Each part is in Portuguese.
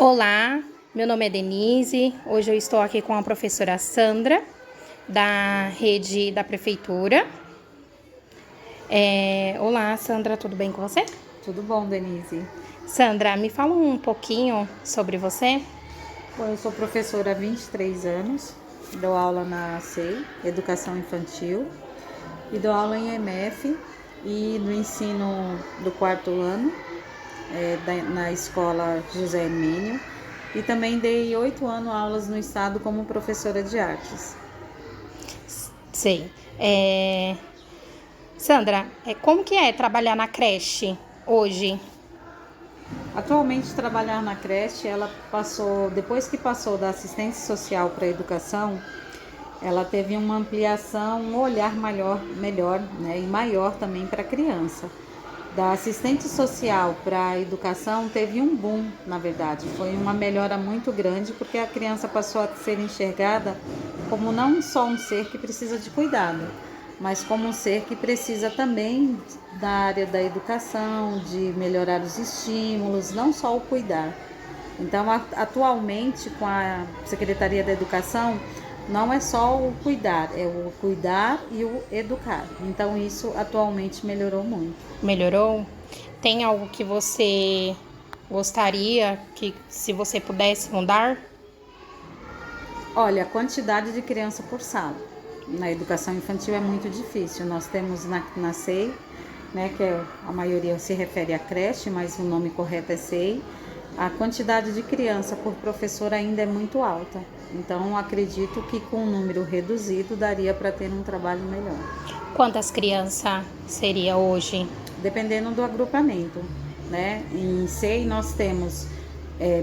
Olá, meu nome é Denise. Hoje eu estou aqui com a professora Sandra, da rede da prefeitura. Olá, Sandra, tudo bem com você? Tudo bom, Denise? Sandra, me fala um pouquinho sobre você. Bom, eu sou professora há 23 anos, dou aula na SEI, Educação Infantil, e dou aula em EMF e no ensino do quarto ano, na escola José Hermínio, e também dei 8 anos aulas no estado como professora de artes. Sei. Sandra, como que é trabalhar na creche hoje? Atualmente, trabalhar na creche, depois que passou da assistência social para a educação, ela teve uma ampliação, um olhar melhor, né, e maior também para a criança. Da assistente social para a educação teve um boom, na verdade, foi uma melhora muito grande, porque a criança passou a ser enxergada como não só um ser que precisa de cuidado, mas como um ser que precisa também da área da educação, de melhorar os estímulos, não só o cuidar. Então, atualmente, com a Secretaria da Educação, não é só o cuidar, é o cuidar e o educar. Então, isso atualmente melhorou muito. Melhorou? Tem algo que você gostaria que, se você pudesse mudar? Olha, a quantidade de criança por sala. Na educação infantil é muito difícil. Nós temos na SEI, né, que a maioria se refere à creche, mas o nome correto é SEI. A quantidade de criança por professor ainda é muito alta. Então, acredito que com um número reduzido daria para ter um trabalho melhor. Quantas crianças seria hoje? Dependendo do agrupamento, né? Em SEI nós temos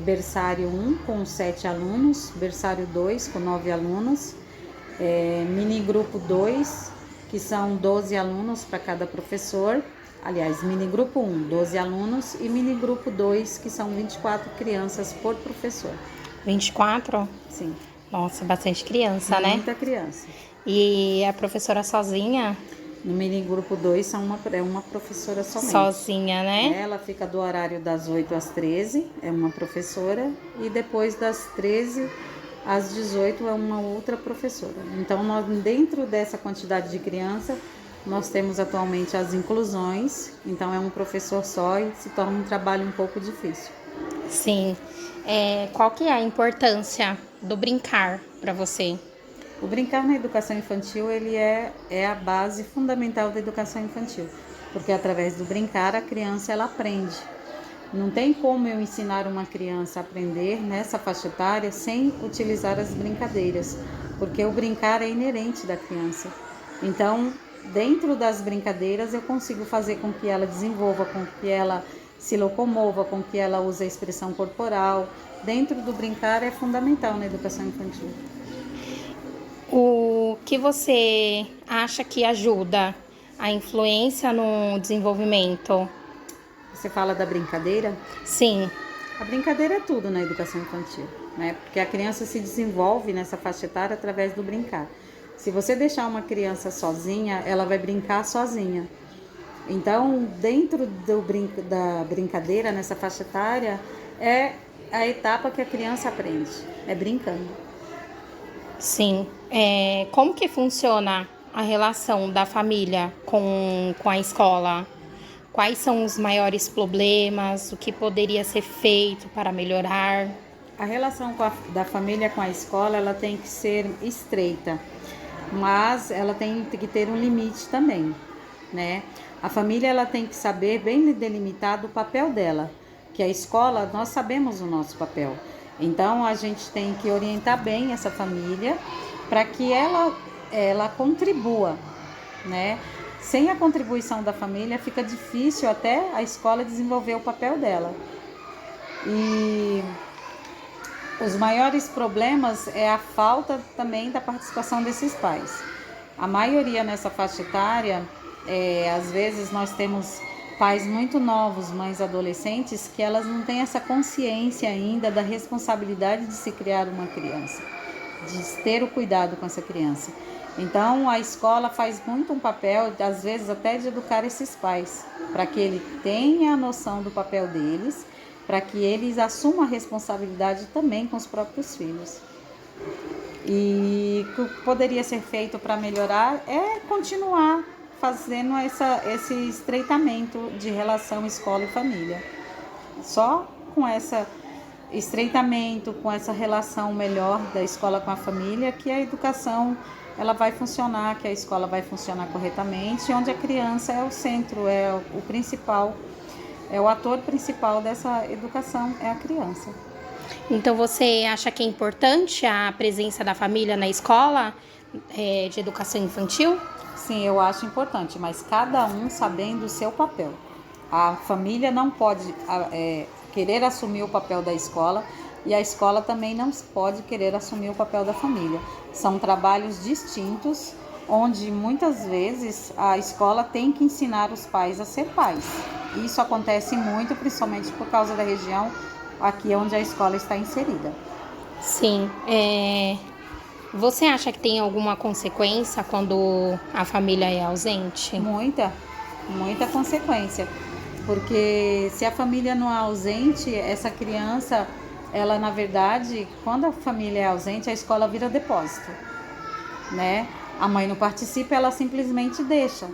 berçário 1 com 7 alunos, berçário 2 com 9 alunos, mini grupo 2, que são 12 alunos para cada professor. Aliás, mini grupo 1, 12 alunos, e mini grupo 2, que são 24 crianças por professor. 24? Sim. Nossa, bastante criança, né? Muita criança. E a professora sozinha? No mini grupo 2 é uma professora somente. Sozinha, né? Ela fica do horário das 8 às 13, é uma professora, e depois das 13 às 18 é uma outra professora. Então, dentro dessa quantidade de criança, nós temos atualmente as inclusões, então é um professor só e se torna um trabalho um pouco difícil. Sim. Qual que é a importância do brincar para você? O brincar na educação infantil, ele é a base fundamental da educação infantil, porque através do brincar a criança ela aprende. Não tem como eu ensinar uma criança a aprender nessa faixa etária sem utilizar as brincadeiras, porque o brincar é inerente da criança. Então, dentro das brincadeiras eu consigo fazer com que ela desenvolva, com que ela se locomova, com que ela use a expressão corporal. Dentro do brincar é fundamental na educação infantil. O que você acha que ajuda a influência no desenvolvimento? Você fala da brincadeira? Sim. A brincadeira é tudo na educação infantil, né? Porque a criança se desenvolve nessa faixa etária através do brincar. Se você deixar uma criança sozinha, ela vai brincar sozinha. Então, dentro da brincadeira, nessa faixa etária, é a etapa que a criança aprende, é brincando. Sim. Como que funciona a relação da família com a escola? Quais são os maiores problemas? O que poderia ser feito para melhorar? A relação da família com a escola, ela tem que ser estreita, mas ela tem que ter um limite também, né? A família ela tem que saber bem delimitado o papel dela, que a escola, nós sabemos o nosso papel. Então, a gente tem que orientar bem essa família para que ela contribua, né? Sem a contribuição da família, fica difícil até a escola desenvolver o papel dela. E os maiores problemas é a falta também da participação desses pais. A maioria nessa faixa etária, às vezes nós temos pais muito novos, mães adolescentes, que elas não têm essa consciência ainda da responsabilidade de se criar uma criança, de ter o cuidado com essa criança. Então, a escola faz muito um papel, às vezes até de educar esses pais, para que ele tenha a noção do papel deles para que eles assumam a responsabilidade também com os próprios filhos. E o que poderia ser feito para melhorar é continuar fazendo esse estreitamento de relação escola e família. Só com esse estreitamento, com essa relação melhor da escola com a família, que a educação ela vai funcionar, que a escola vai funcionar corretamente, onde a criança é o centro, é o principal, é o ator principal dessa educação, é a criança. Então, você acha que é importante a presença da família na escola de educação infantil? Sim, eu acho importante, mas cada um sabendo o seu papel. A família não pode querer assumir o papel da escola e a escola também não pode querer assumir o papel da família. São trabalhos distintos, onde muitas vezes a escola tem que ensinar os pais a ser pais. Isso acontece muito, principalmente por causa da região aqui onde a escola está inserida. Sim. Você acha que tem alguma consequência quando a família é ausente? Muita consequência. Porque se a família não é ausente, essa criança, ela na verdade, quando a família é ausente, a escola vira depósito, né? A mãe não participa, ela simplesmente deixa.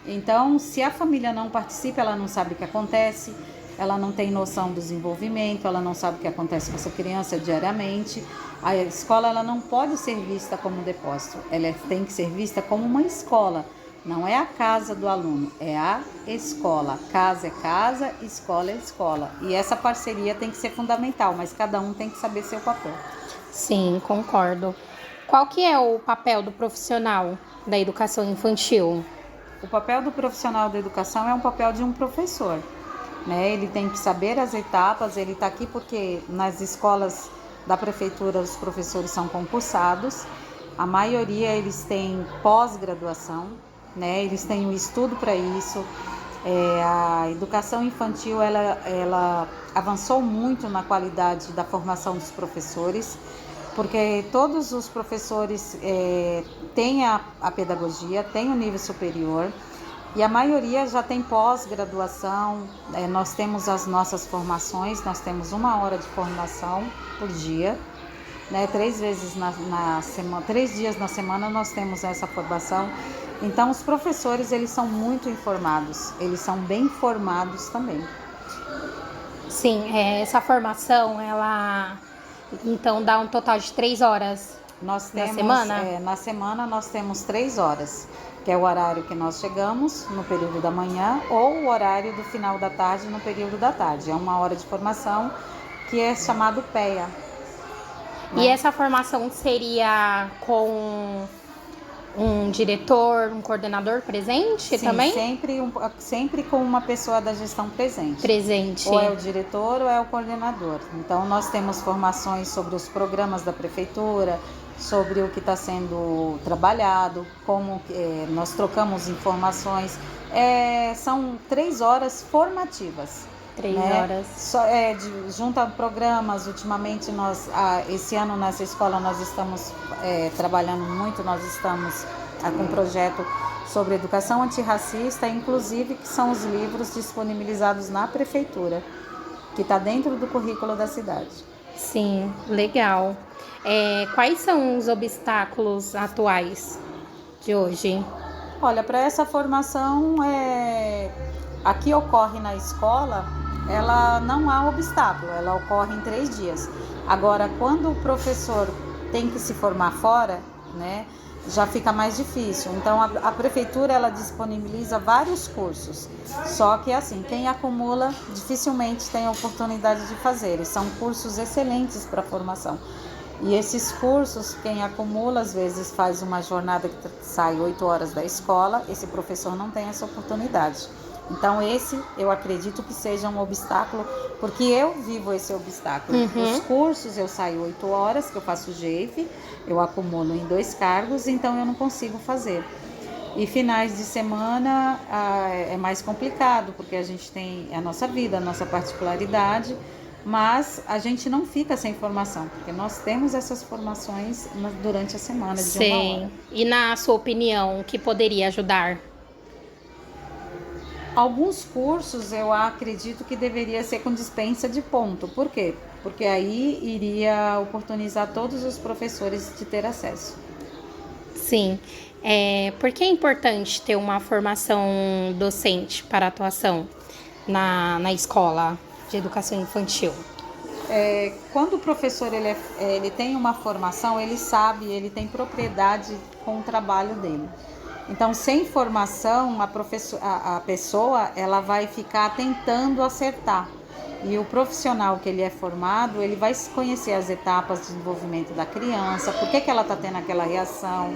Então, se a família não participa, ela não sabe o que acontece, ela não tem noção do desenvolvimento, ela não sabe o que acontece com essa criança diariamente. A escola ela não pode ser vista como um depósito, ela tem que ser vista como uma escola. Não é a casa do aluno, é a escola. Casa é casa, escola é escola. E essa parceria tem que ser fundamental, mas cada um tem que saber seu papel. Sim, concordo. Qual que é o papel do profissional da educação infantil? O papel do profissional da educação é um papel de um professor, né? Ele tem que saber as etapas, ele está aqui porque nas escolas da prefeitura os professores são concursados, a maioria eles têm pós-graduação, né? Eles têm um estudo para isso. A educação infantil ela avançou muito na qualidade da formação dos professores, porque todos os professores têm a pedagogia, têm o nível superior e a maioria já tem pós-graduação. Nós temos as nossas formações, nós temos 1 hora de formação por dia, né? 3 vezes na semana, 3 dias na semana nós temos essa formação. Então os professores eles são muito informados, eles são bem formados também. Sim, essa formação ela então dá um total de 3 horas na semana? Na semana nós temos 3 horas, que é o horário que nós chegamos no período da manhã ou o horário do final da tarde no período da tarde. É 1 hora de formação que é chamado PEA. E essa formação seria com um diretor, um coordenador presente? Sim, também? Sempre com uma pessoa da gestão presente. Presente. Ou é o diretor ou é o coordenador. Então nós temos formações sobre os programas da prefeitura, sobre o que está sendo trabalhado, como nós trocamos informações. São 3 horas formativas. 3 né? horas. Junto a programas, ultimamente esse ano nessa escola nós estamos trabalhando muito, nós estamos com um projeto sobre educação antirracista, inclusive que são os livros disponibilizados na prefeitura, que está dentro do currículo da cidade. Sim, legal. Quais são os obstáculos atuais de hoje? Olha, para essa formação, a que ocorre na escola, ela não há obstáculo, ela ocorre em 3 dias. Agora, quando o professor tem que se formar fora, né, já fica mais difícil. Então, a prefeitura ela disponibiliza vários cursos, só que assim, quem acumula dificilmente tem a oportunidade de fazer. E são cursos excelentes para formação. E esses cursos, quem acumula, às vezes faz uma jornada que sai 8 horas da escola, esse professor não tem essa oportunidade. Então esse eu acredito que seja um obstáculo, porque eu vivo esse obstáculo. Os cursos eu saio 8 horas, que eu faço GEIF, eu acumulo em 2 cargos, então eu não consigo fazer. E finais de semana é mais complicado, porque a gente tem a nossa vida, a nossa particularidade, mas a gente não fica sem formação, porque nós temos essas formações durante a semana de 1 hora. E na sua opinião, o que poderia ajudar? Alguns cursos eu acredito que deveria ser com dispensa de ponto. Por quê? Porque aí iria oportunizar todos os professores de ter acesso. Sim. Por que é importante ter uma formação docente para atuação na escola de educação infantil? Quando o professor ele tem uma formação, ele sabe, ele tem propriedade com o trabalho dele. Então, sem formação, a pessoa ela vai ficar tentando acertar. E o profissional que ele é formado, ele vai conhecer as etapas de desenvolvimento da criança, por que ela está tendo aquela reação,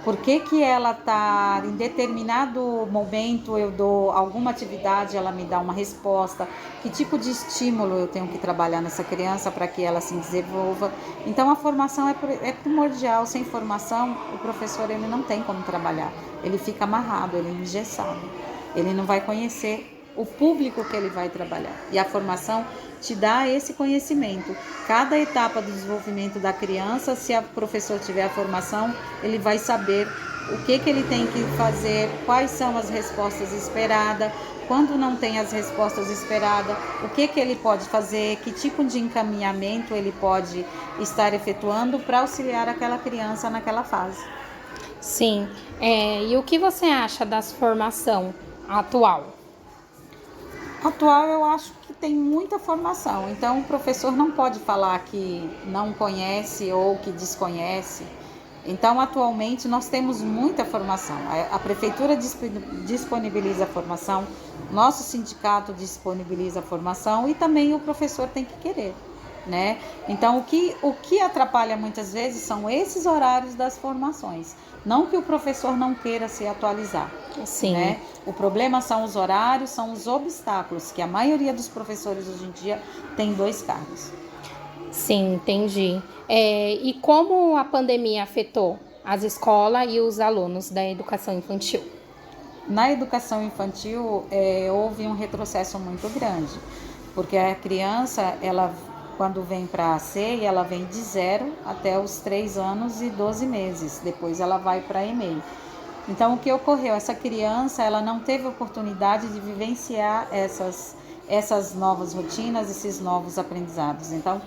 por que ela está em determinado momento eu dou alguma atividade, ela me dá uma resposta, que tipo de estímulo eu tenho que trabalhar nessa criança para que ela se desenvolva. Então a formação é primordial. Sem formação o professor ele não tem como trabalhar, ele fica amarrado, ele é engessado, ele não vai conhecer o público que ele vai trabalhar. E a formação te dá esse conhecimento. Cada etapa do desenvolvimento da criança, se o professor tiver a formação, ele vai saber o que ele tem que fazer, quais são as respostas esperadas, quando não tem as respostas esperadas, o que ele pode fazer, que tipo de encaminhamento ele pode estar efetuando para auxiliar aquela criança naquela fase. Sim. E o que você acha da formação atual? Atual eu acho que tem muita formação, então o professor não pode falar que não conhece ou que desconhece. Então atualmente nós temos muita formação, a prefeitura disponibiliza a formação, nosso sindicato disponibiliza a formação e também o professor tem que querer, né? Então o que atrapalha muitas vezes são esses horários das formações, não que o professor não queira se atualizar. Sim. Né? O problema são os horários, são os obstáculos, que a maioria dos professores hoje em dia tem 2 cargos. Sim, entendi. E como a pandemia afetou as escolas e os alunos da educação infantil? Na educação infantil houve um retrocesso muito grande, porque a criança, ela quando vem para a CEI, ela vem de 0 até os 3 anos e 12 meses, depois ela vai para a EMEI. Então, o que ocorreu? Essa criança ela não teve oportunidade de vivenciar essas novas rotinas, esses novos aprendizados. Então,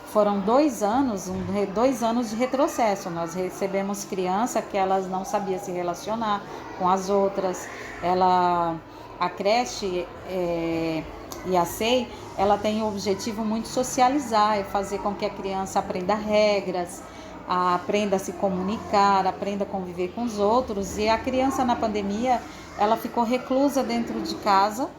foram 2 anos, 2 anos de retrocesso. Nós recebemos criança que elas não sabiam se relacionar com as outras. A creche e a SEI, ela tem o objetivo muito socializar, é fazer com que a criança aprenda regras, aprenda a se comunicar, aprenda a conviver com os outros. E a criança na pandemia, ela ficou reclusa dentro de casa,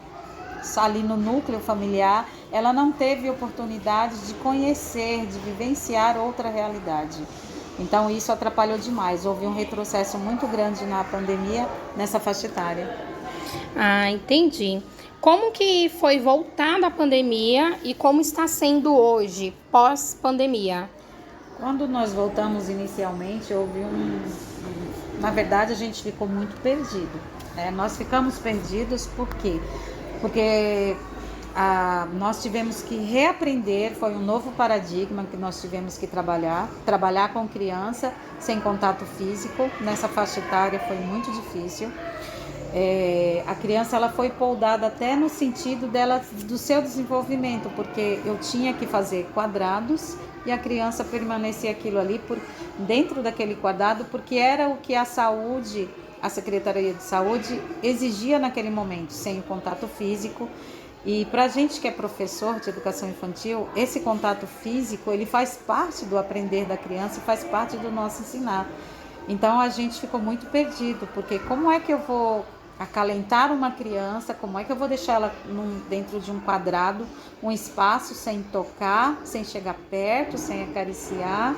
ali no núcleo familiar, ela não teve oportunidade de conhecer, de vivenciar outra realidade. Então isso atrapalhou demais, houve um retrocesso muito grande na pandemia nessa faixa etária. Entendi. Como que foi voltar da pandemia e como está sendo hoje, pós-pandemia? Quando nós voltamos inicialmente, na verdade a gente ficou muito perdido, né? Nós ficamos perdidos por quê? Porque nós tivemos que reaprender, foi um novo paradigma que nós tivemos que trabalhar com criança sem contato físico. Nessa faixa etária foi muito difícil. A criança ela foi poldada até no sentido do seu desenvolvimento, porque eu tinha que fazer quadrados e a criança permanecia aquilo ali dentro daquele quadrado, porque era o que a Secretaria de Saúde exigia naquele momento, sem o contato físico. E para a gente que é professor de educação infantil, esse contato físico ele faz parte do aprender da criança e faz parte do nosso ensinar. Então a gente ficou muito perdido, porque como é que eu vou acalentar uma criança, como é que eu vou deixar ela dentro de um quadrado, um espaço sem tocar, sem chegar perto, sem acariciar,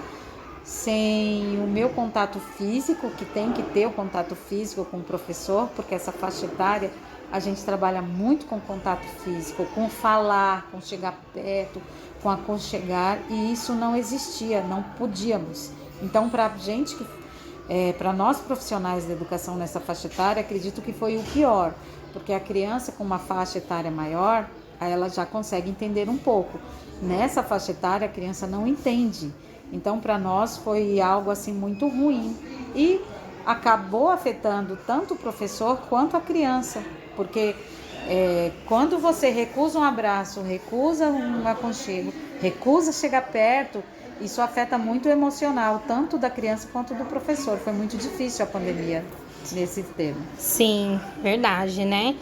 sem o meu contato físico, que tem que ter o contato físico com o professor, porque essa faixa etária a gente trabalha muito com contato físico, com falar, com chegar perto, com aconchegar, e isso não existia, não podíamos. Então, para nós profissionais da educação nessa faixa etária, acredito que foi o pior, porque a criança com uma faixa etária maior, ela já consegue entender um pouco. Nessa faixa etária, a criança não entende. Então, para nós foi algo assim muito ruim e acabou afetando tanto o professor quanto a criança, porque quando você recusa um abraço, recusa um aconchego, recusa chegar perto, isso afeta muito o emocional, tanto da criança quanto do professor. Foi muito difícil a pandemia nesse termo. Sim, verdade, né?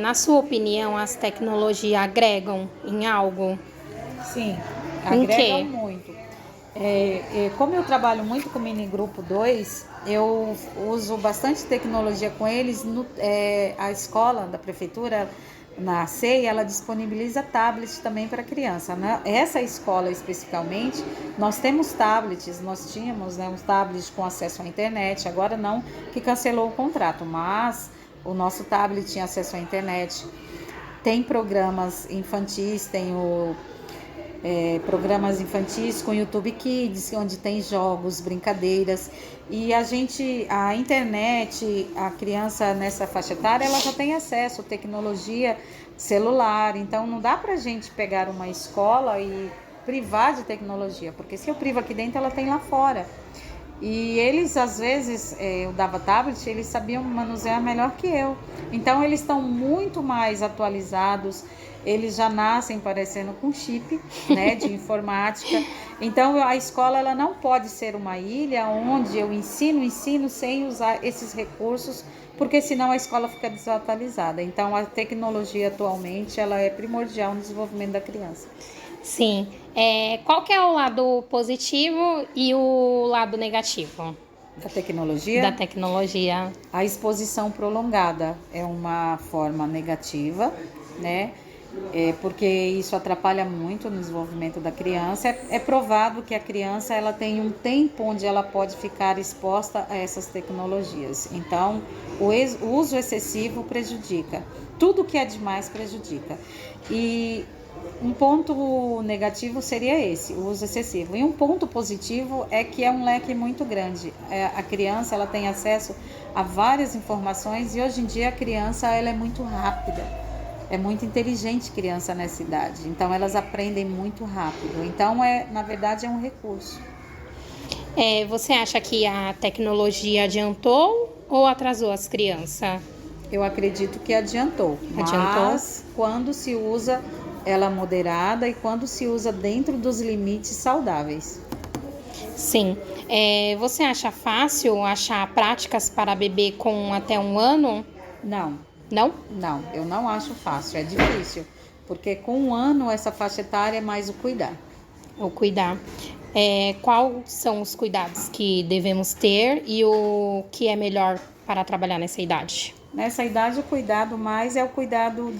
Na sua opinião, as tecnologias agregam em algo? Sim, Em agregam quê? muito. Como eu trabalho muito com o Mini Grupo 2, eu uso bastante tecnologia com eles. A escola da prefeitura, na CEI, ela disponibiliza tablets também para criança, né? Essa escola especificamente, nós temos tablets, nós tínhamos, né, uns tablets com acesso à internet, agora não, que cancelou o contrato, mas o nosso tablet tinha acesso à internet. Tem programas infantis, programas infantis com YouTube Kids, onde tem jogos, brincadeiras. E a internet, a criança nessa faixa etária, ela já tem acesso à tecnologia celular. Então não dá pra gente pegar uma escola e privar de tecnologia, porque se eu privo aqui dentro, ela tem lá fora. E eles, às vezes, eu dava tablet, eles sabiam manusear melhor que eu. Então, eles estão muito mais atualizados, eles já nascem parecendo com chip, né, de informática. Então, a escola ela não pode ser uma ilha onde eu ensino sem usar esses recursos, porque senão a escola fica desatualizada. Então, a tecnologia atualmente ela é primordial no desenvolvimento da criança. Sim. Qual que é o lado positivo e o lado negativo Da da tecnologia, tecnologia? a exposição prolongada é uma forma negativa, né? Porque isso atrapalha muito no desenvolvimento da criança. É provado que a criança ela tem um tempo onde ela pode ficar exposta a essas tecnologias. Então, o uso excessivo prejudica. Tudo que é demais prejudica. E um ponto negativo seria esse, o uso excessivo. E um ponto positivo é que é um leque muito grande. A criança ela tem acesso a várias informações e hoje em dia a criança ela é muito rápida. É muito inteligente criança nessa idade. Então elas aprendem muito rápido. Então na verdade é um recurso. Você acha que a tecnologia adiantou ou atrasou as crianças? Eu acredito que adiantou, Adiantou? mas quando se usa ela moderada e quando se usa dentro dos limites saudáveis. Sim. Você acha fácil achar práticas para bebê com até 1 ano? Não, Não? não, eu não acho fácil, é difícil, porque com 1 ano essa faixa etária é mais o cuidar. Ou cuidar. Quais são os cuidados que devemos ter e o que é melhor para trabalhar nessa idade? Nessa idade o cuidado mais é o cuidado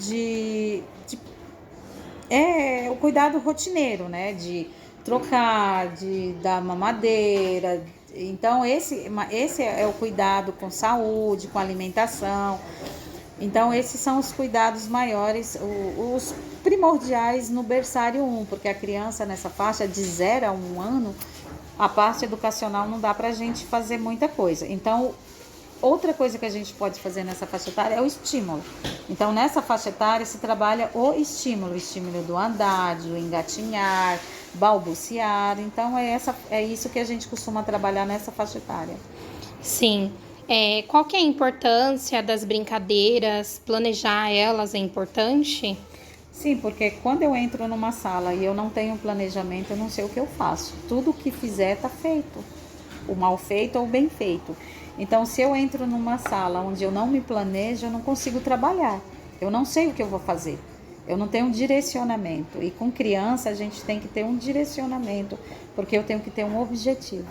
é o cuidado rotineiro, né? De trocar, de dar mamadeira. Então, esse é o cuidado com saúde, com alimentação. Então, esses são os cuidados maiores, os primordiais no berçário 1, porque a criança nessa faixa de 0 a 1 ano, a parte educacional não dá pra gente fazer muita coisa. Então, outra coisa que a gente pode fazer nessa faixa etária é o estímulo. Então, nessa faixa etária se trabalha o estímulo do andar, do engatinhar, balbuciar. Então, é isso que a gente costuma trabalhar nessa faixa etária. Sim. Qual que é a importância das brincadeiras? Planejar elas é importante? Sim, porque quando eu entro numa sala e eu não tenho planejamento, eu não sei o que eu faço. Tudo que fizer está feito, o mal feito ou o bem feito. Então, se eu entro numa sala onde eu não me planejo, eu não consigo trabalhar. Eu não sei o que eu vou fazer. Eu não tenho um direcionamento. E com criança, a gente tem que ter um direcionamento, porque eu tenho que ter um objetivo.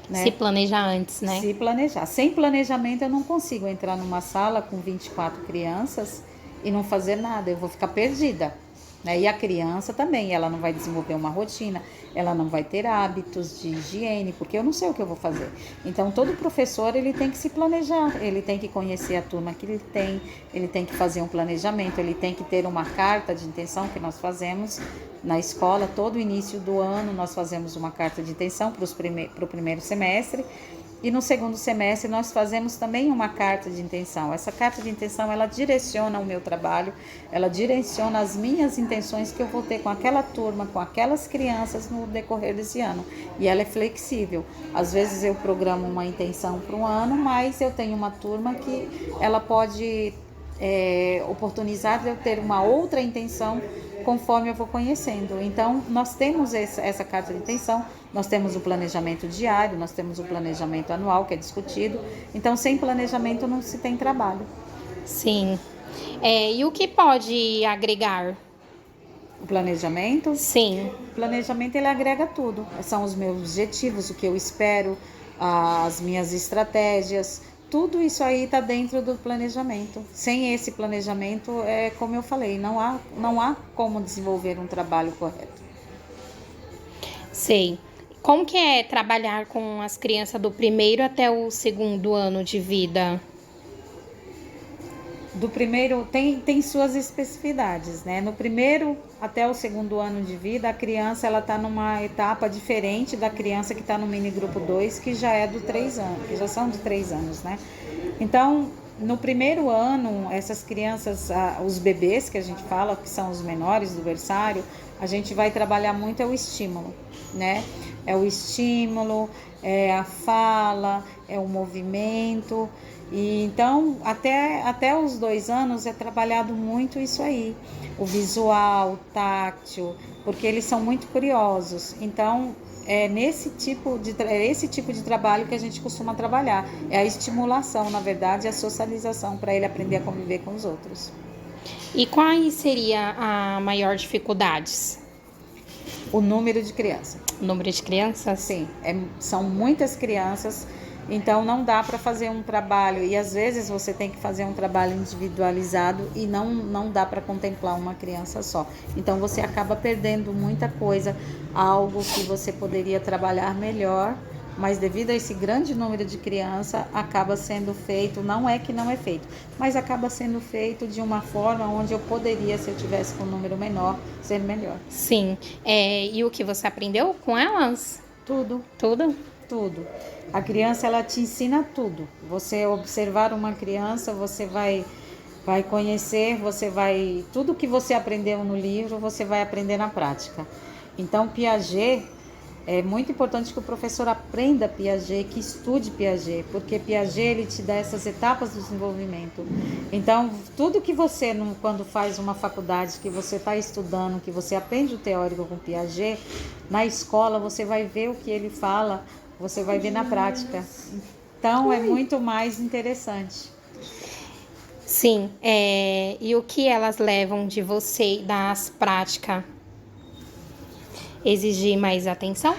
Né? Se planejar antes, né? Se planejar. Sem planejamento, eu não consigo entrar numa sala com 24 crianças e não fazer nada. Eu vou ficar perdida. Né? E a criança também, ela não vai desenvolver uma rotina, ela não vai ter hábitos de higiene, porque eu não sei o que eu vou fazer. Então, todo professor, ele tem que se planejar, ele tem que conhecer a turma que ele tem que fazer um planejamento, ele tem que ter uma carta de intenção que nós fazemos na escola. Todo início do ano, nós fazemos uma carta de intenção para o primeiro semestre. E no segundo semestre nós fazemos também uma carta de intenção. Essa carta de intenção, ela direciona o meu trabalho, ela direciona as minhas intenções que eu vou ter com aquela turma, com aquelas crianças no decorrer desse ano. E ela é flexível. Às vezes eu programo uma intenção para um ano, mas eu tenho uma turma que ela pode oportunizar de eu ter uma outra intenção conforme eu vou conhecendo. Então, nós temos essa carta de intenção, nós temos o planejamento diário, nós temos o planejamento anual, que é discutido. Então, sem planejamento não se tem trabalho. Sim. E o que pode agregar? O planejamento? Sim. O planejamento, ele agrega tudo. São os meus objetivos, o que eu espero, as minhas estratégias. Tudo isso aí está dentro do planejamento. Sem esse planejamento, como eu falei, não há como desenvolver um trabalho correto. Sei. Como que é trabalhar com as crianças do primeiro até o segundo ano de vida? Do primeiro, tem suas especificidades, né? No primeiro até o segundo ano de vida, a criança ela está numa etapa diferente da criança que está no mini grupo 2, que já é do 3 anos, que já são de 3 anos, né? Então, no primeiro ano, essas crianças, os bebês que a gente fala, que são os menores do berçário, a gente vai trabalhar muito o estímulo, né? É o estímulo, é a fala, é o movimento. E então, até os 2 anos é trabalhado muito isso aí, o visual, o tátil, porque eles são muito curiosos. Então, é esse tipo de trabalho que a gente costuma trabalhar. É a estimulação, na verdade, a socialização, para ele aprender a conviver com os outros. E quais seria a maior dificuldades? O número de crianças. O número de crianças? Sim, são muitas crianças. Então não dá para fazer um trabalho, e às vezes você tem que fazer um trabalho individualizado e não dá para contemplar uma criança só. Então você acaba perdendo muita coisa, algo que você poderia trabalhar melhor, mas devido a esse grande número de criança, acaba sendo feito, não é que não é feito, mas acaba sendo feito de uma forma onde eu poderia, se eu tivesse com um número menor, ser melhor. Sim. E o que você aprendeu com elas? Tudo. Tudo? Tudo. A criança, ela te ensina tudo. Você observar uma criança, você vai conhecer, tudo que você aprendeu no livro, você vai aprender na prática. Então, Piaget, é muito importante que o professor aprenda Piaget, que estude Piaget, porque Piaget, ele te dá essas etapas do desenvolvimento. Então, tudo que você, quando faz uma faculdade, que você está estudando, que você aprende o teórico com Piaget, na escola você vai ver o que ele fala, você vai ver na prática. Então, é muito mais interessante. Sim. E o que elas levam de você das práticas? Exigir mais atenção?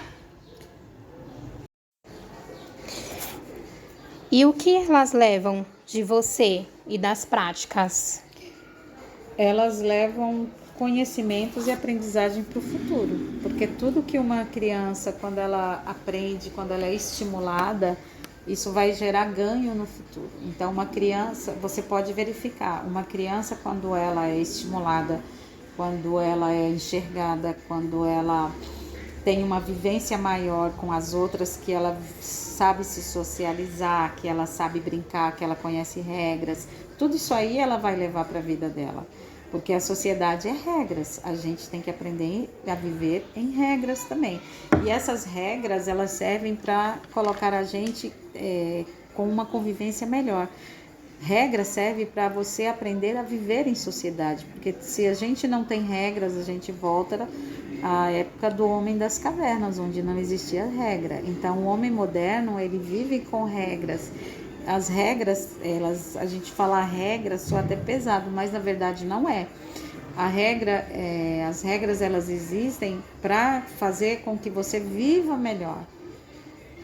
E o que elas levam de você e das práticas? Elas levam conhecimentos e aprendizagem para o futuro, porque tudo que uma criança, quando ela aprende, quando ela é estimulada, isso vai gerar ganho no futuro. Então, uma criança, você pode verificar, uma criança, quando ela é estimulada, quando ela é enxergada, quando ela tem uma vivência maior com as outras, que ela sabe se socializar, que ela sabe brincar, que ela conhece regras, tudo isso aí ela vai levar para a vida dela. Porque a sociedade é regras, a gente tem que aprender a viver em regras também. E essas regras, elas servem para colocar a gente com uma convivência melhor. Regra serve para você aprender a viver em sociedade, porque se a gente não tem regras, a gente volta à época do homem das cavernas, onde não existia regra. Então, o homem moderno, ele vive com regras. As regras, a gente fala regra, soa até pesado, mas na verdade não é. As regras, elas existem para fazer com que você viva melhor,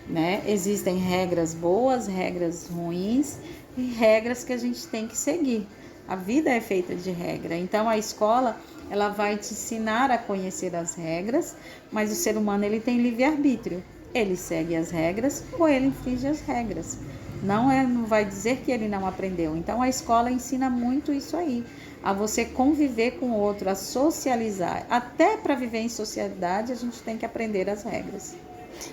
né? Existem regras boas, regras ruins e regras que a gente tem que seguir. A vida é feita de regra. Então a escola, ela vai te ensinar a conhecer as regras, mas o ser humano, ele tem livre-arbítrio. Ele segue as regras ou ele infringe as regras. Não vai dizer que ele não aprendeu. Então a escola ensina muito isso aí, a você conviver com o outro, a socializar. Até para viver em sociedade a gente tem que aprender as regras.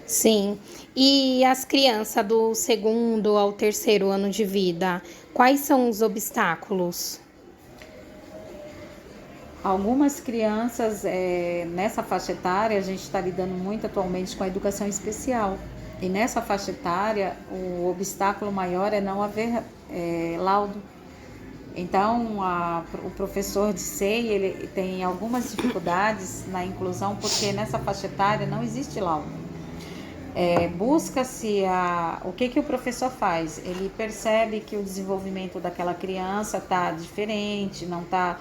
Sim. E as crianças do 2º ao 3º ano de vida, quais são os obstáculos? Algumas crianças, nessa faixa etária, a gente está lidando muito atualmente com a educação especial. E nessa faixa etária, o obstáculo maior é não haver laudo. Então, o professor de SEI, ele tem algumas dificuldades na inclusão, porque nessa faixa etária não existe laudo. Busca-se o que o professor faz? Ele percebe que o desenvolvimento daquela criança está diferente, não está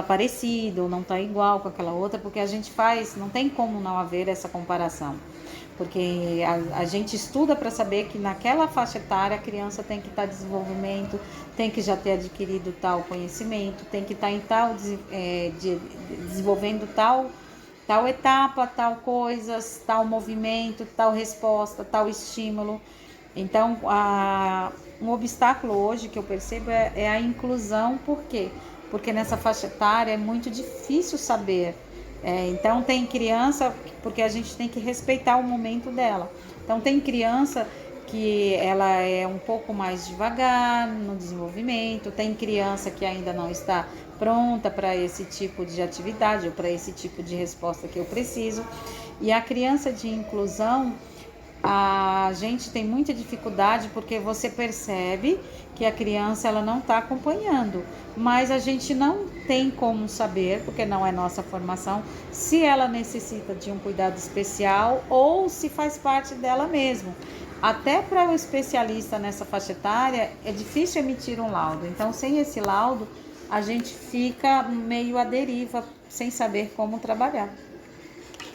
parecido, não está igual com aquela outra, porque a gente faz, não tem como não haver essa comparação. Porque a gente estuda para saber que naquela faixa etária a criança tem que estar em desenvolvimento, tem que já ter adquirido tal conhecimento, tem que estar em desenvolvendo tal etapa, tal coisas, tal movimento, tal resposta, tal estímulo. Então, um obstáculo hoje que eu percebo é a inclusão. Por quê? Porque nessa faixa etária é muito difícil saber. Então, tem criança, porque a gente tem que respeitar o momento dela. Então, tem criança que ela é um pouco mais devagar no desenvolvimento, tem criança que ainda não está pronta para esse tipo de atividade ou para esse tipo de resposta que eu preciso. E a criança de inclusão, a gente tem muita dificuldade porque você percebe que a criança ela não está acompanhando, mas a gente não tem como saber, porque não é nossa formação, se ela necessita de um cuidado especial ou se faz parte dela mesmo. Até para o especialista nessa faixa etária é difícil emitir um laudo, então sem esse laudo a gente fica meio à deriva, sem saber como trabalhar.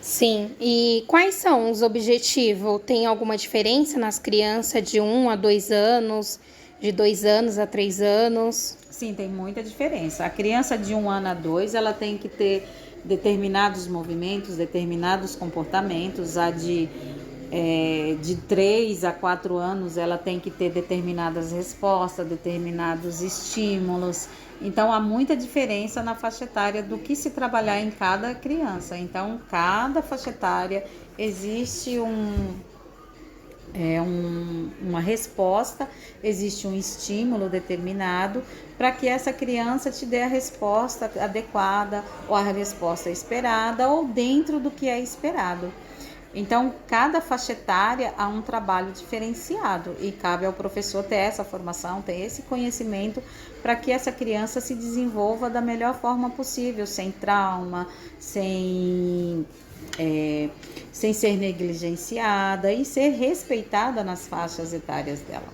Sim, e quais são os objetivos? Tem alguma diferença nas crianças de 1 a 2 anos, de 2 anos a 3 anos? Sim, tem muita diferença. A criança de 1 ano a 2, ela tem que ter determinados movimentos, determinados comportamentos. A de 3 a 4 anos, ela tem que ter determinadas respostas, determinados estímulos. Então, há muita diferença na faixa etária do que se trabalhar em cada criança. Então, cada faixa etária existe uma resposta, existe um estímulo determinado para que essa criança te dê a resposta adequada ou a resposta esperada ou dentro do que é esperado. Então, cada faixa etária há um trabalho diferenciado e cabe ao professor ter essa formação, ter esse conhecimento para que essa criança se desenvolva da melhor forma possível, sem trauma, sem ser negligenciada e ser respeitada nas faixas etárias dela.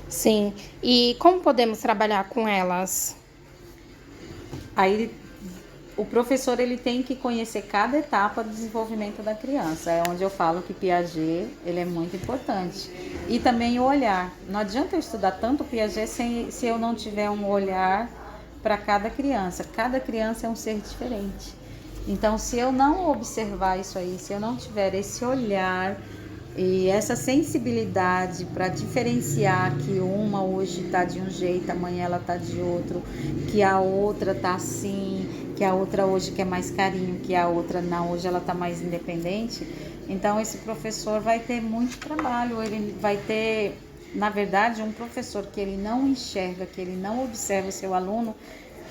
Sim, e como podemos trabalhar com elas? Aí o professor ele tem que conhecer cada etapa do desenvolvimento da criança. É onde eu falo que Piaget ele é muito importante. E também o olhar. Não adianta eu estudar tanto Piaget se eu não tiver um olhar para cada criança. Cada criança é um ser diferente. Então, se eu não observar isso aí, se eu não tiver esse olhar e essa sensibilidade para diferenciar que uma hoje está de um jeito, amanhã ela está de outro, que a outra está assim, que a outra hoje quer mais carinho, que a outra não, hoje ela está mais independente, então esse professor vai ter muito trabalho, ele vai ter, na verdade, um professor que ele não enxerga, que ele não observa o seu aluno,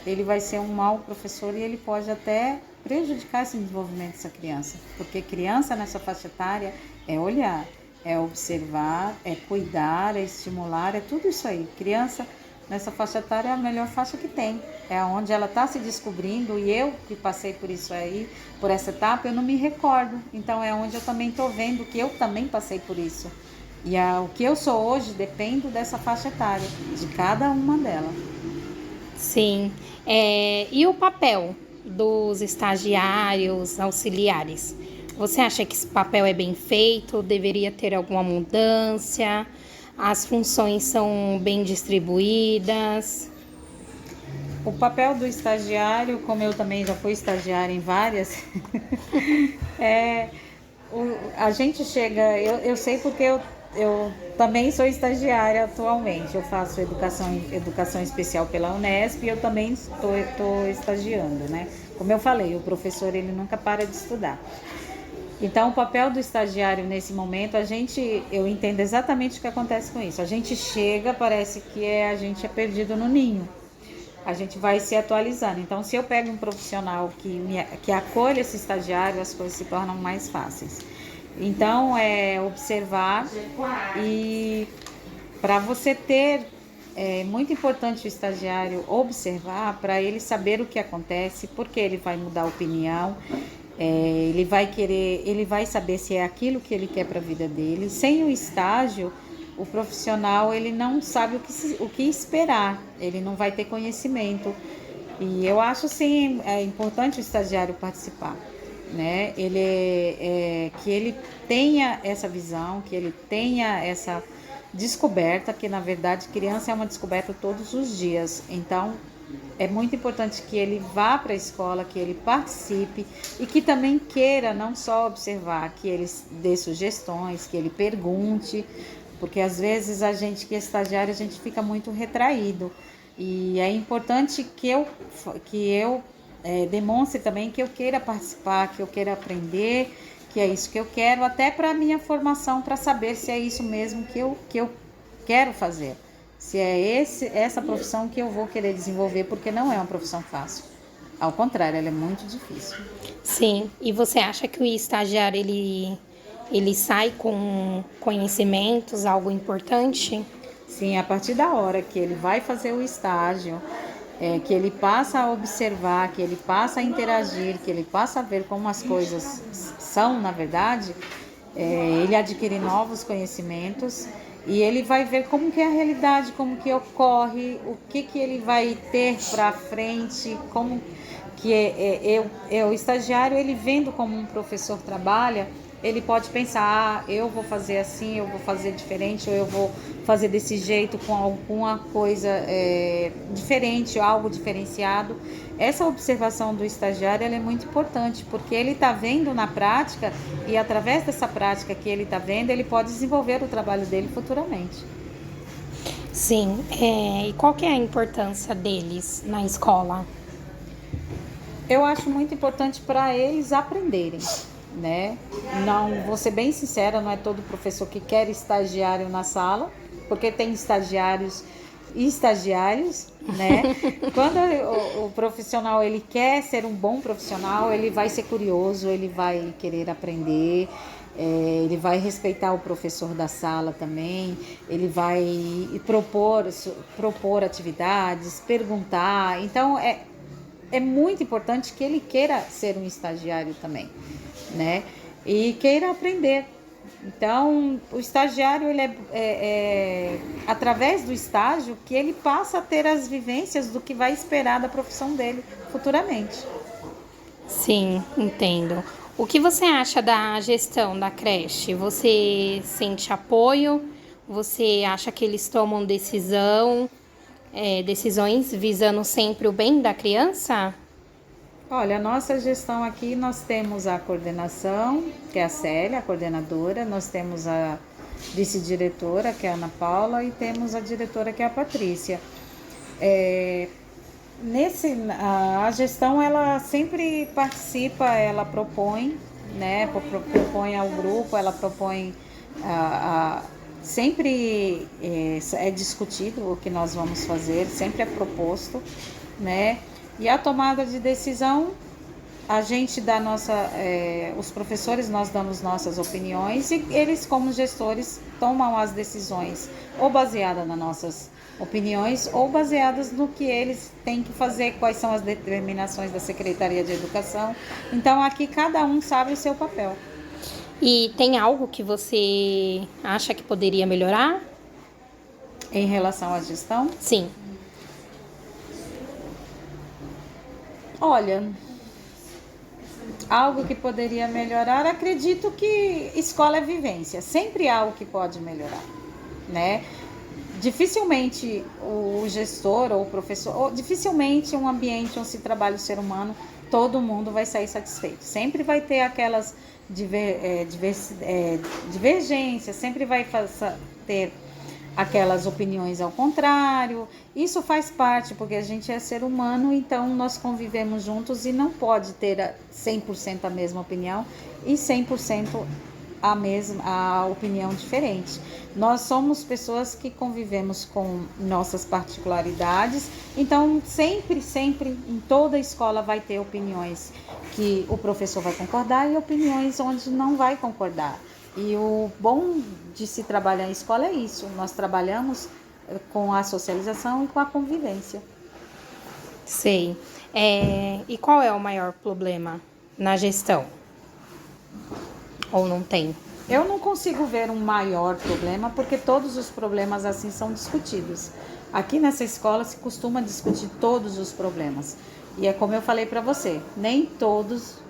ele vai ser um mau professor e ele pode até prejudicar esse desenvolvimento dessa criança, porque criança nessa faixa etária é olhar, é observar, é cuidar, é estimular, é tudo isso aí. Criança nessa faixa etária é a melhor faixa que tem, é onde ela está se descobrindo e eu que passei por isso aí, por essa etapa, eu não me recordo, então é onde eu também estou vendo que eu também passei por isso. E o que eu sou hoje depende dessa faixa etária, de cada uma delas. Sim, e o papel dos estagiários auxiliares? Você acha que esse papel é bem feito? Deveria ter alguma mudança? As funções são bem distribuídas? O papel do estagiário, como eu também já fui estagiária em várias, a gente chega, eu sei porque eu também sou estagiária atualmente, eu faço educação especial pela Unesp e eu também estou estagiando, né? Como eu falei, o professor ele nunca para de estudar. Então, o papel do estagiário nesse momento, eu entendo exatamente o que acontece com isso. A gente chega, parece que a gente é perdido no ninho. A gente vai se atualizando. Então, se eu pego um profissional que acolhe esse estagiário, as coisas se tornam mais fáceis. Então, é observar e para você ter é muito importante o estagiário observar para ele saber o que acontece, porque ele vai mudar a opinião, ele vai saber se é aquilo que ele quer para a vida dele. Sem o estágio, o profissional ele não sabe o que esperar, ele não vai ter conhecimento. E eu acho sim importante o estagiário participar, né? Que ele tenha essa visão, que ele tenha essa descoberta, que na verdade criança é uma descoberta todos os dias. Então é muito importante que ele vá para a escola, que ele participe e que também queira não só observar, que ele dê sugestões, que ele pergunte, porque às vezes a gente que é estagiário, a gente fica muito retraído. E é importante que eu demonstre também que eu queira participar, que eu queira aprender, que é isso que eu quero, até para a minha formação, para saber se é isso mesmo que eu quero fazer. Se é essa profissão que eu vou querer desenvolver, porque não é uma profissão fácil. Ao contrário, ela é muito difícil. Sim, e você acha que o estagiário, ele sai com conhecimentos, algo importante? Sim, a partir da hora que ele vai fazer o estágio, que ele passa a observar, que ele passa a interagir, que ele passa a ver como as coisas são, na verdade, ele adquire novos conhecimentos e ele vai ver como que é a realidade, como que ocorre, o que ele vai ter para frente, como que o estagiário, ele vendo como um professor trabalha, ele pode pensar, eu vou fazer assim, eu vou fazer diferente, ou eu vou fazer desse jeito com alguma coisa diferente, algo diferenciado. Essa observação do estagiário ela é muito importante, porque ele está vendo na prática e através dessa prática que ele está vendo, ele pode desenvolver o trabalho dele futuramente. Sim, e qual que é a importância deles na escola? Eu acho muito importante para eles aprenderem, né? Não, vou ser bem sincera, não é todo professor que quer estagiário na sala, porque tem estagiários e estagiários, né? Quando o profissional ele quer ser um bom profissional, ele vai ser curioso, ele vai querer aprender, ele vai respeitar o professor da sala também, ele vai propor atividades, perguntar. Então é muito importante que ele queira ser um estagiário também, né? E queira aprender. Então, o estagiário, ele através do estágio que ele passa a ter as vivências do que vai esperar da profissão dele futuramente. Sim, entendo. O que você acha da gestão da creche? Você sente apoio? Você acha que eles tomam decisões visando sempre o bem da criança? Olha, a nossa gestão aqui, nós temos a coordenação, que é a Célia, a coordenadora, nós temos a vice-diretora, que é a Ana Paula, e temos a diretora, que é a Patrícia. A gestão, ela sempre participa, ela propõe, né, propõe ao grupo, ela propõe, sempre é discutido o que nós vamos fazer, sempre é proposto, né, e a tomada de decisão, a gente dá os professores, nós damos nossas opiniões e eles, como gestores, tomam as decisões ou baseadas nas nossas opiniões ou baseadas no que eles têm que fazer, quais são as determinações da Secretaria de Educação. Então, aqui cada um sabe o seu papel. E tem algo que você acha que poderia melhorar? Em relação à gestão? Sim. Olha, algo que poderia melhorar, acredito que escola é vivência, sempre há algo que pode melhorar, né? Dificilmente o gestor ou o professor, ou dificilmente um ambiente onde se trabalha o ser humano, todo mundo vai sair satisfeito. Sempre vai ter aquelas divergências, sempre vai ter aquelas opiniões ao contrário. Isso faz parte, porque a gente é ser humano, então nós convivemos juntos e não pode ter 100% a mesma opinião e 100% a opinião diferente. Nós somos pessoas que convivemos com nossas particularidades, então sempre, em toda a escola vai ter opiniões que o professor vai concordar e opiniões onde não vai concordar. E o bom de se trabalhar em escola é isso, nós trabalhamos com a socialização e com a convivência. Sei. E qual é o maior problema na gestão? Ou não tem? Eu não consigo ver um maior problema, porque todos os problemas assim são discutidos. Aqui nessa escola se costuma discutir todos os problemas. E é como eu falei para você, nem todas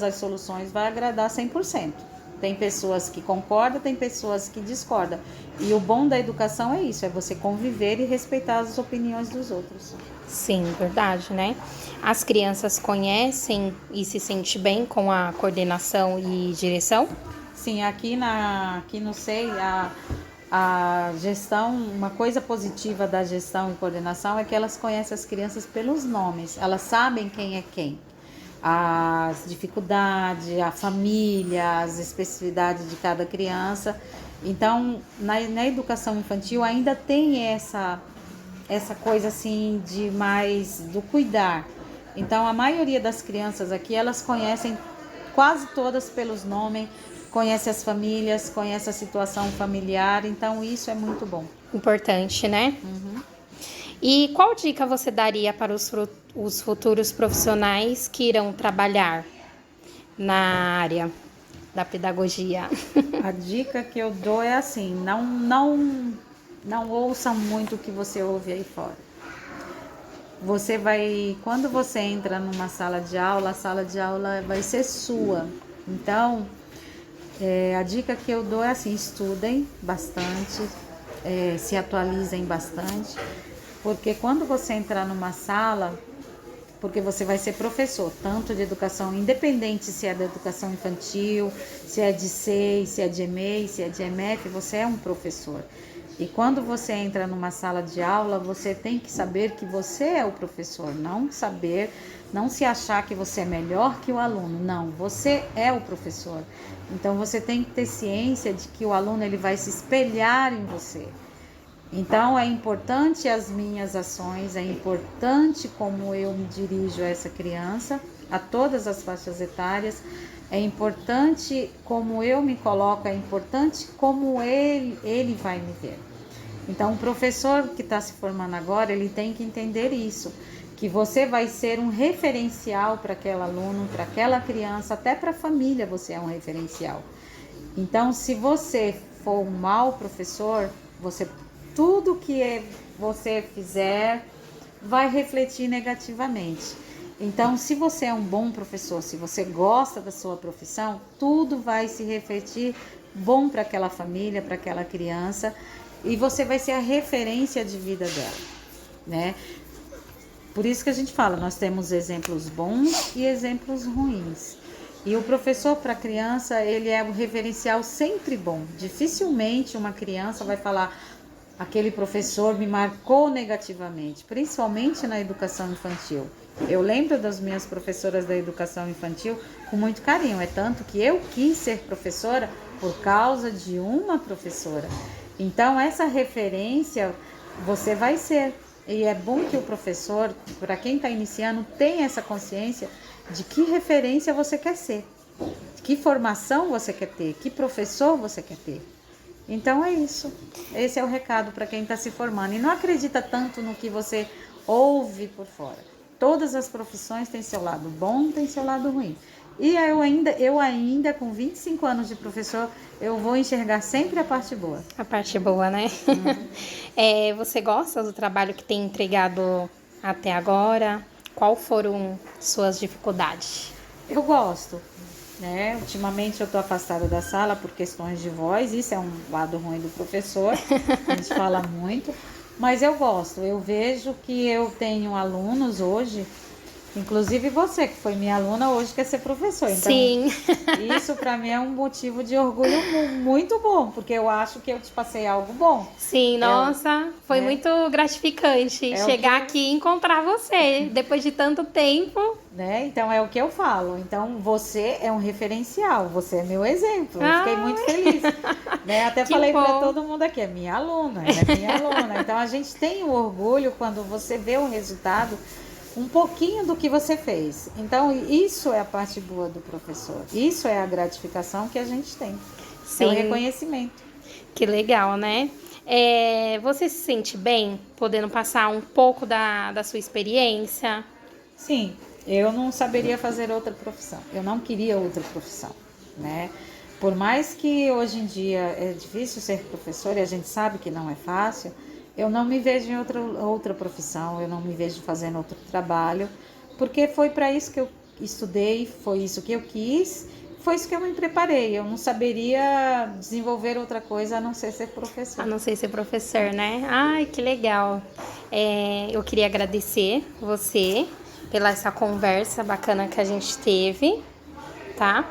as soluções vai agradar 100%. Tem pessoas que concordam, tem pessoas que discordam. E o bom da educação é isso, é você conviver e respeitar as opiniões dos outros. Sim, verdade, né? As crianças conhecem e se sentem bem com a coordenação e direção? Sim, aqui no SEI, a gestão, uma coisa positiva da gestão e coordenação é que elas conhecem as crianças pelos nomes, elas sabem quem é quem. As dificuldades, a família, as especificidades de cada criança. Então, na educação infantil ainda tem essa coisa assim de mais do cuidar. Então, a maioria das crianças aqui, elas conhecem quase todas pelos nomes, conhece as famílias, conhece a situação familiar, então isso é muito bom. Importante, né? Uhum. E qual dica você daria para os futuros profissionais que irão trabalhar na área da pedagogia? A dica que eu dou é assim, não ouçam muito o que você ouve aí fora. Quando você entra numa sala de aula, a sala de aula vai ser sua. Então, a dica que eu dou é assim, estudem bastante, se atualizem bastante, porque quando você entrar numa sala, porque você vai ser professor, tanto de educação, independente se é da educação infantil, se é de SEI, se é de EMEI, se é de EMF, você é um professor. E quando você entra numa sala de aula, você tem que saber que você é o professor, não se achar que você é melhor que o aluno, não, você é o professor. Então você tem que ter ciência de que o aluno ele vai se espelhar em você. Então é importante as minhas ações, é importante como eu me dirijo a essa criança, a todas as faixas etárias, é importante como eu me coloco, é importante como ele vai me ver. Então o professor que está se formando agora, ele tem que entender isso, que você vai ser um referencial para aquele aluno, para aquela criança, até para a família você é um referencial. Então se você for um mau professor, tudo que você fizer vai refletir negativamente. Então, se você é um bom professor, se você gosta da sua profissão, tudo vai se refletir bom para aquela família, para aquela criança, e você vai ser a referência de vida dela, né? Por isso que a gente fala, nós temos exemplos bons e exemplos ruins. E o professor para a criança, ele é um referencial sempre bom. Dificilmente uma criança vai falar: aquele professor me marcou negativamente, principalmente na educação infantil. Eu lembro das minhas professoras da educação infantil com muito carinho, é tanto que eu quis ser professora por causa de uma professora. Então, essa referência você vai ser. E é bom que o professor, para quem está iniciando, tenha essa consciência de que referência você quer ser, que formação você quer ter, que professor você quer ter. Então é isso, esse é o recado para quem está se formando. E não acredita tanto no que você ouve por fora. Todas as profissões têm seu lado bom, tem seu lado ruim. E eu ainda com 25 anos de professor, eu vou enxergar sempre a parte boa. A parte boa, né? Uhum. Você gosta do trabalho que tem entregado até agora? Qual foram suas dificuldades? Eu gosto. Né? Ultimamente eu estou afastada da sala por questões de voz, isso é um lado ruim do professor, a gente fala muito, mas eu gosto, eu vejo que eu tenho alunos hoje, inclusive você que foi minha aluna hoje quer ser professor, então Sim. Isso para mim é um motivo de orgulho muito bom, porque eu acho que eu te passei algo bom. Sim, nossa, foi muito gratificante chegar aqui e encontrar você, depois de tanto tempo. Né? Então é o que eu falo. Então você é um referencial, você é meu exemplo. Eu fiquei muito feliz. Né? Até falei para todo mundo aqui, é minha aluna, é minha aluna. Então a gente tem o orgulho quando você vê o resultado, um pouquinho do que você fez. Então isso é a parte boa do professor. Isso é a gratificação que a gente tem. Sim. É o reconhecimento. Que legal, né? Você se sente bem podendo passar um pouco da sua experiência? Sim, eu não saberia fazer outra profissão. Eu não queria outra profissão, né? Por mais que hoje em dia é difícil ser professor e a gente sabe que não é fácil, eu não me vejo em outra profissão, eu não me vejo fazendo outro trabalho, porque foi para isso que eu estudei, foi isso que eu quis, foi isso que eu me preparei. Eu não saberia desenvolver outra coisa a não ser A professor. não ser ser professor, né? Ai, que legal. Eu queria agradecer você pela essa conversa bacana que a gente teve, tá?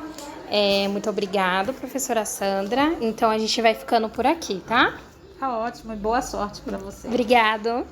Muito obrigado, professora Sandra. Então a gente vai ficando por aqui, tá? Tá ótimo e boa sorte para você. Obrigado.